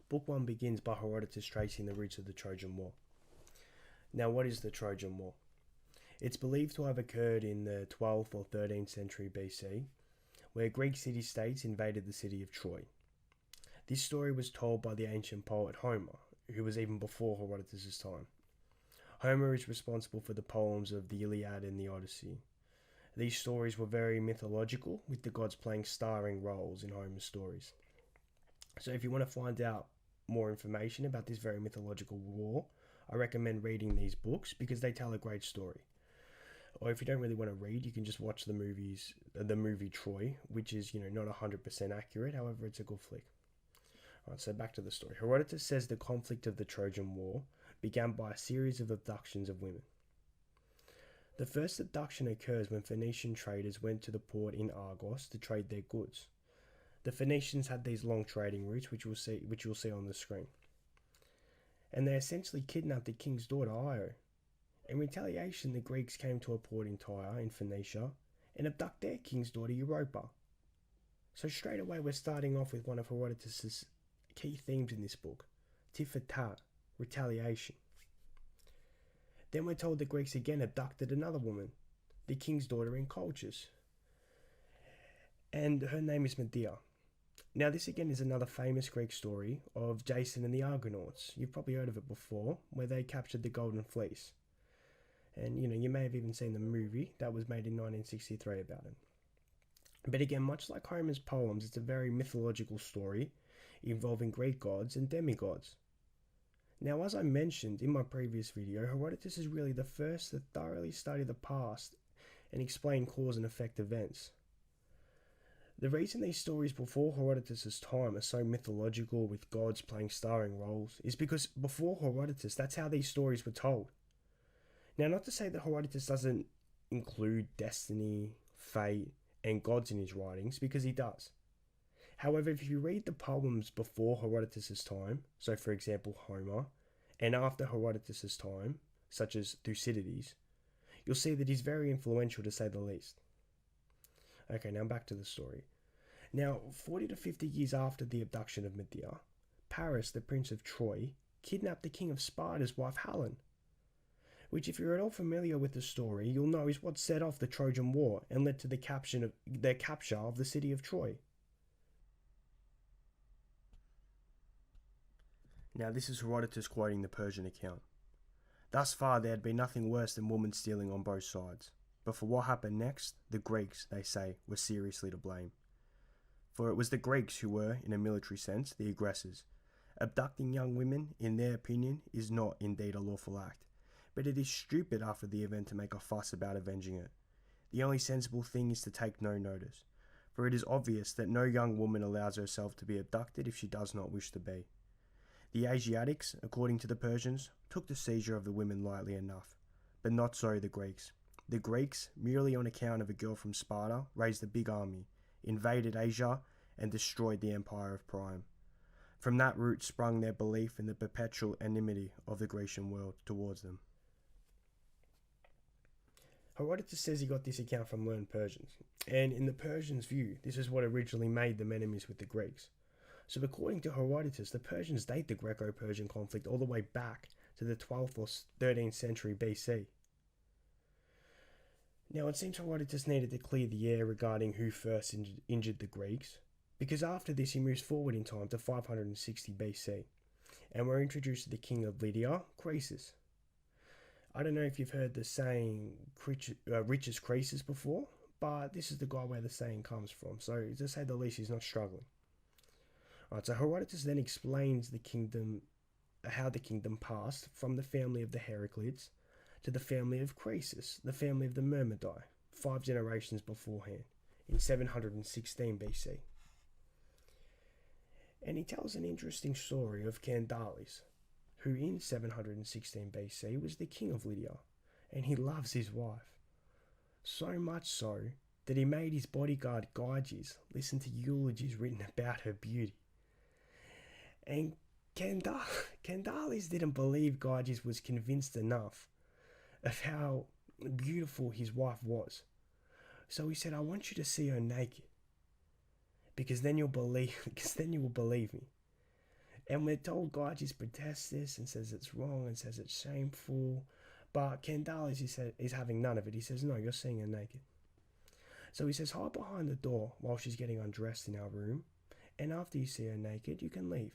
Book 1 begins by Herodotus tracing the roots of the Trojan War. Now, what is the Trojan War? It's believed to have occurred in the 12th or 13th century BC, where Greek city-states invaded the city of Troy. This story was told by the ancient poet Homer, who was even before Herodotus' time. Homer is responsible for the poems of the Iliad and the Odyssey. These stories were very mythological, with the gods playing starring roles in Homer's stories. So if you want to find out more information about this very mythological war, I recommend reading these books because they tell a great story. Or if you don't really want to read, you can just watch the movie Troy, which is, not 100% accurate, however, it's a good flick. Alright, so back to the story. Herodotus says the conflict of the Trojan War began by a series of abductions of women. The first abduction occurs when Phoenician traders went to the port in Argos to trade their goods. The Phoenicians had these long trading routes, which you'll see on the screen. And they essentially kidnapped the king's daughter, Io. In retaliation, the Greeks came to a port in Tyre, in Phoenicia, and abduct their king's daughter, Europa. So straight away, we're starting off with one of Herodotus' key themes in this book, tit for tat, retaliation. Then we're told the Greeks again abducted another woman, the king's daughter in Colchis, and her name is Medea. Now this again is another famous Greek story of Jason and the Argonauts. You've probably heard of it before, where they captured the Golden Fleece. And you may have even seen the movie that was made in 1963 about it. But again, much like Homer's poems, it's a very mythological story involving Greek gods and demigods. Now, as I mentioned in my previous video, Herodotus is really the first to thoroughly study the past and explain cause and effect events. The reason these stories before Herodotus' time are so mythological with gods playing starring roles is because before Herodotus, that's how these stories were told. Now, not to say that Herodotus doesn't include destiny, fate, and gods in his writings, because he does. However, if you read the poems before Herodotus' time, so for example Homer, and after Herodotus' time, such as Thucydides, you'll see that he's very influential to say the least. Okay, now back to the story. Now, 40 to 50 years after the abduction of Medea, Paris, the prince of Troy, kidnapped the king of Sparta's wife Helen, which if you're at all familiar with the story, you'll know is what set off the Trojan War and led to the capture of the city of Troy. Now this is Herodotus quoting the Persian account. Thus far there had been nothing worse than woman stealing on both sides. But for what happened next, the Greeks, they say, were seriously to blame. For it was the Greeks who were, in a military sense, the aggressors. Abducting young women, in their opinion, is not indeed a lawful act, but it is stupid after the event to make a fuss about avenging it. The only sensible thing is to take no notice, for it is obvious that no young woman allows herself to be abducted if she does not wish to be. The Asiatics, according to the Persians, took the seizure of the women lightly enough, but not so the Greeks. The Greeks, merely on account of a girl from Sparta, raised a big army, invaded Asia, and destroyed the empire of Priam. From that root sprung their belief in the perpetual enmity of the Grecian world towards them. Herodotus says he got this account from learned Persians, and in the Persians' view, this is what originally made them enemies with the Greeks. So according to Herodotus, the Persians date the Greco-Persian conflict all the way back to the 12th or 13th century BC. Now it seems Herodotus needed to clear the air regarding who first injured the Greeks, because after this he moves forward in time to 560 BC, and we're introduced to the king of Lydia, Croesus. I don't know if you've heard the saying rich as Croesus before, but this is the guy where the saying comes from, so to say the least he's not struggling. Alright, so Herodotus then explains how the kingdom passed from the family of the Heraclids to the family of Croesus, the family of the Myrmidai, 5 generations beforehand, in 716 BC. And he tells an interesting story of Candaules, who in 716 BC was the king of Lydia, and he loves his wife. So much so that he made his bodyguard Gyges listen to eulogies written about her beauty. And Candaules didn't believe Gyges was convinced enough of how beautiful his wife was. So he said, I want you to see her naked, because then you will believe me. And we're told Gyges protests this and says it's wrong and says it's shameful. But Candaules is having none of it. He says, no, you're seeing her naked. So he says, hide behind the door while she's getting undressed in our room. And after you see her naked, you can leave.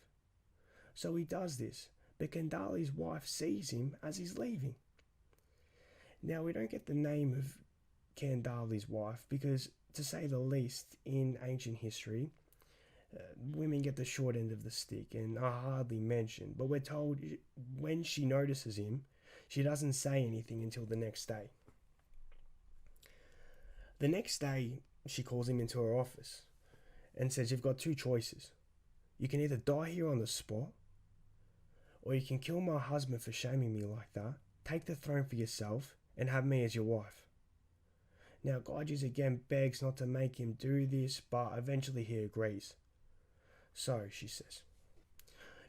So he does this. But Candaules' wife sees him as he's leaving. Now, we don't get the name of Candaules' wife because, to say the least, in ancient history, women get the short end of the stick and are hardly mentioned. But we're told when she notices him, she doesn't say anything until the next day. The next day, she calls him into her office and says, you've got two choices. You can either die here on the spot, or you can kill my husband for shaming me like that, take the throne for yourself, and have me as your wife. Now, Gyges again begs not to make him do this, but eventually he agrees. So, she says,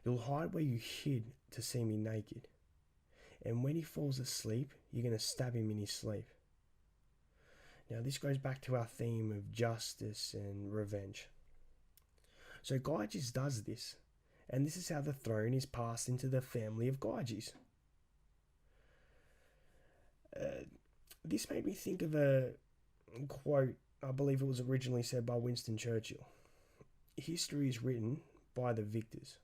you'll hide where you hid to see me naked, and when he falls asleep, you're going to stab him in his sleep. Now, this goes back to our theme of justice and revenge. So Gyges does this, and this is how the throne is passed into the family of Gyges. This made me think of a quote, I believe it was originally said by Winston Churchill. History is written by the victors.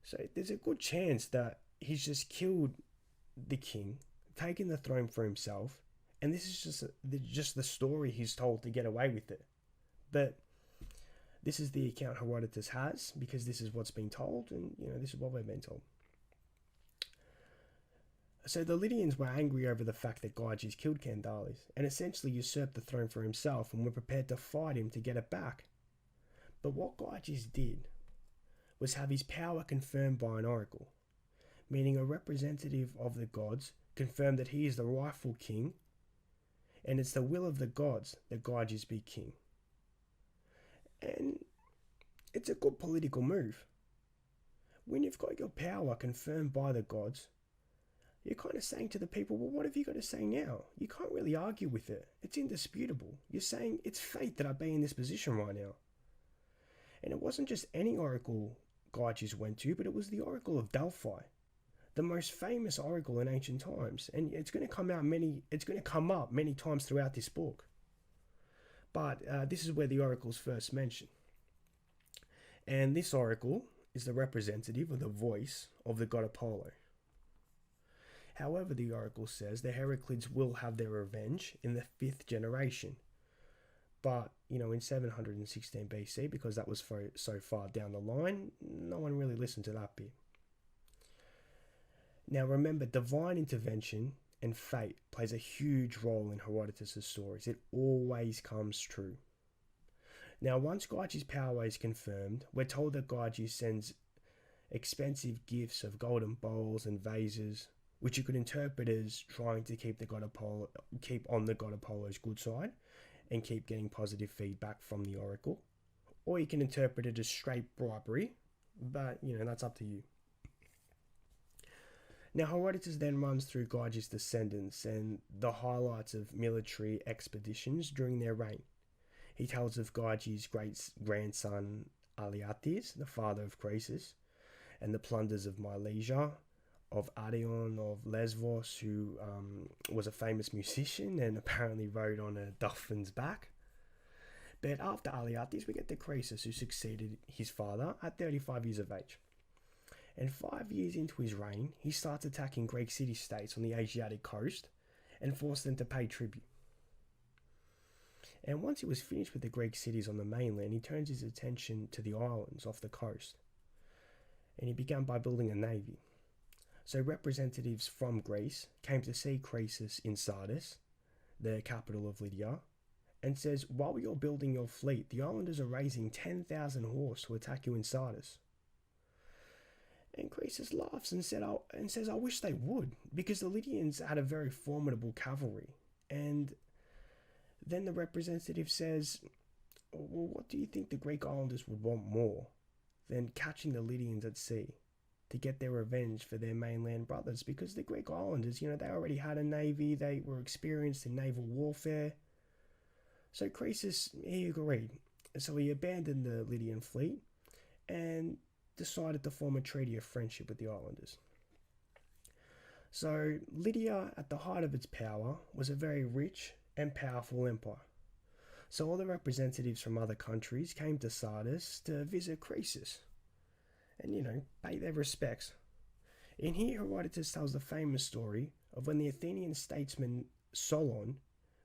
So there's a good chance that he's just killed the king, taken the throne for himself, and this is just the story he's told to get away with it. But this is the account Herodotus has, because this is what's been told, and this is what we've been told. So the Lydians were angry over the fact that Gyges killed Candaules and essentially usurped the throne for himself and were prepared to fight him to get it back. But what Gyges did was have his power confirmed by an oracle, meaning a representative of the gods confirmed that he is the rightful king, and it's the will of the gods that Gyges be king. And it's a good political move. When you've got your power confirmed by the gods, you're kind of saying to the people, well, what have you got to say now? You can't really argue with it. It's indisputable. You're saying it's fate that I be in this position right now. And it wasn't just any oracle Gyges went to, but it was the Oracle of Delphi, the most famous oracle in ancient times. And it's going to come up many times throughout this book. But this is where the oracle's first mentioned. And this oracle is the representative or the voice of the god Apollo. However, the oracle says the Heraclids will have their revenge in the 5th generation. But, in 716 BC, because that was so far down the line, no one really listened to that bit. Now remember, divine intervention and fate plays a huge role in Herodotus' stories. It always comes true. Now, once Gyges' power is confirmed, we're told that Gyges sends expensive gifts of golden bowls and vases, which you could interpret as trying to keep on the god Apollo's good side and keep getting positive feedback from the oracle. Or you can interpret it as straight bribery, but that's up to you. Now, Herodotus then runs through Gyges' descendants and the highlights of military expeditions during their reign. He tells of Gyges' great-grandson Alyattes, the father of Croesus, and the plunders of Milesia, of Adion of Lesvos, who was a famous musician and apparently rode on a dolphin's back. But after Alyattes, we get to Croesus, who succeeded his father at 35 years of age. And 5 years into his reign, he starts attacking Greek city-states on the Asiatic coast and forced them to pay tribute. And once he was finished with the Greek cities on the mainland, he turns his attention to the islands off the coast. And he began by building a navy. So representatives from Greece came to see Croesus in Sardis, the capital of Lydia, and says, while you're building your fleet, the islanders are raising 10,000 horse to attack you in Sardis. And Croesus laughs and says, I wish they would, because the Lydians had a very formidable cavalry. And then the representative says, well, what do you think the Greek islanders would want more than catching the Lydians at sea to get their revenge for their mainland brothers? Because the Greek islanders, they already had a navy, they were experienced in naval warfare. So Croesus, he agreed. So he abandoned the Lydian fleet, and decided to form a treaty of friendship with the islanders. So Lydia, at the height of its power, was a very rich and powerful empire. So all the representatives from other countries came to Sardis to visit Croesus and, pay their respects. In here, Herodotus tells the famous story of when the Athenian statesman Solon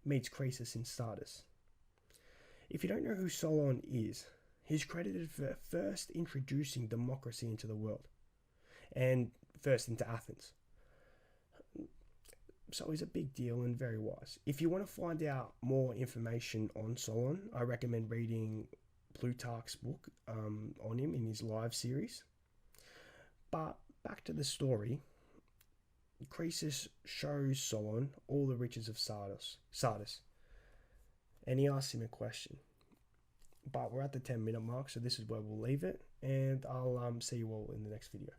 meets Croesus in Sardis. If you don't know who Solon is, he's credited for first introducing democracy into the world, and first into Athens. So he's a big deal and very wise. If you want to find out more information on Solon, I recommend reading Plutarch's book on him in his live series. But back to the story, Croesus shows Solon all the riches of Sardis, and he asks him a question. But we're at the 10-minute mark, so this is where we'll leave it, and I'll see you all in the next video.